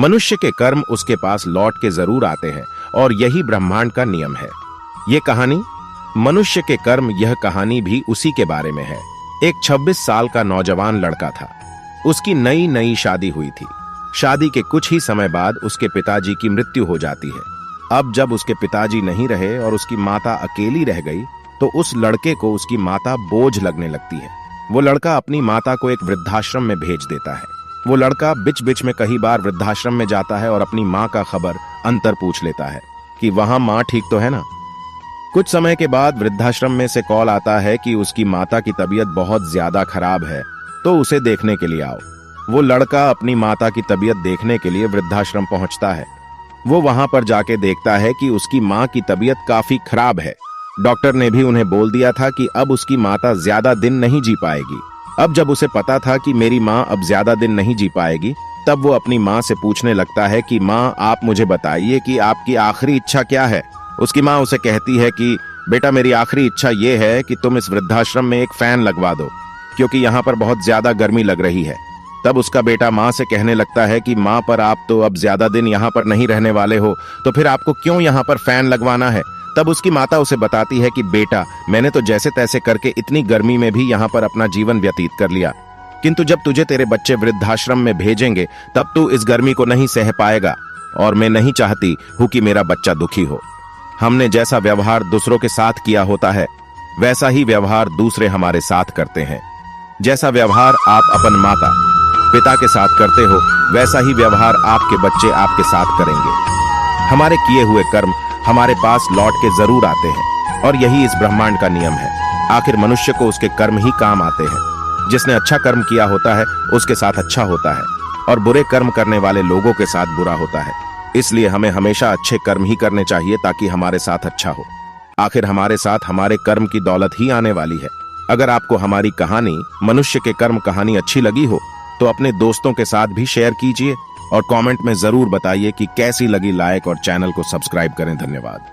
मनुष्य के कर्म उसके पास लौट के जरूर आते हैं और यही ब्रह्मांड का नियम है। ये कहानी मनुष्य के कर्म, यह कहानी भी उसी के बारे में है। एक 26 साल का नौजवान लड़का था। उसकी नई नई शादी हुई थी। शादी के कुछ ही समय बाद उसके पिताजी की मृत्यु हो जाती है। अब जब उसके पिताजी नहीं रहे और उसकी माता अकेली रह गई तो उस लड़के को उसकी माता बोझ लगने लगती है। वो लड़का अपनी माता को एक वृद्धाश्रम में भेज देता है। वो लड़का बिच बिच में कई बार वृद्धाश्रम में जाता है और अपनी माँ का खबर अंतर पूछ लेता है कि वहां माँ ठीक तो है ना। कुछ समय के बाद वृद्धाश्रम में से कॉल आता है कि उसकी माता की तबीयत बहुत ज्यादा खराब है, तो उसे देखने के लिए आओ। वो लड़का अपनी माता की तबीयत देखने के लिए वृद्धाश्रम पहुंचता है। वो वहां पर जाके देखता है कि उसकी माँ की तबीयत काफी खराब है। डॉक्टर ने भी उन्हें बोल दिया था कि अब उसकी माता ज्यादा दिन नहीं जी पाएगी। अब जब उसे पता था कि मेरी माँ अब ज्यादा दिन नहीं जी पाएगी, तब वो अपनी माँ से पूछने लगता है कि माँ, आप मुझे बताइए कि आपकी आखिरी इच्छा क्या है। उसकी माँ उसे कहती है कि बेटा, मेरी आखिरी इच्छा ये है कि तुम इस वृद्धाश्रम में एक फैन लगवा दो, क्योंकि यहाँ पर बहुत ज्यादा गर्मी लग रही है। तब उसका बेटा माँ से कहने लगता है कि माँ, पर आप तो अब ज्यादा दिन यहाँ पर नहीं रहने वाले हो, तो फिर आपको क्यों यहाँ पर फैन लगवाना है। तब उसकी माता उसे बताती है कि बेटा, मैंने तो जैसे तैसे करके इतनी गर्मी में भी यहाँ पर अपना जीवन व्यतीत कर लिया, किंतु जब तुझे तेरे बच्चे वृद्धाश्रम में भेजेंगे तब तू इस गर्मी को नहीं सह पाएगा, और मैं नहीं चाहती हूँ कि मेरा बच्चा दुखी हो। हमने जैसा व्यवहार दूसरों के साथ किया होता है, वैसा ही व्यवहार दूसरे हमारे साथ करते हैं। जैसा व्यवहार आप अपन माता पिता के साथ करते हो, वैसा ही व्यवहार आपके बच्चे आपके साथ करेंगे। हमारे किए हुए कर्म हमारे पास लौट के जरूर आते हैं, और यही इस ब्रह्मांड का नियम है। आखिर मनुष्य को उसके कर्म ही काम आते हैं। जिसने अच्छा कर्म किया होता है उसके साथ अच्छा होता है, और बुरे कर्म करने वाले लोगों के साथ बुरा होता है। इसलिए हमें हमेशा अच्छे कर्म ही करने चाहिए ताकि हमारे साथ अच्छा हो। आखिर हमारे साथ हमारे कर्म की दौलत ही आने वाली है। अगर आपको हमारी कहानी मनुष्य के कर्म कहानी अच्छी लगी हो तो अपने दोस्तों के साथ भी शेयर कीजिए और कमेंट में जरूर बताइए कि कैसी लगी। लाइक और चैनल को सब्सक्राइब करें। धन्यवाद।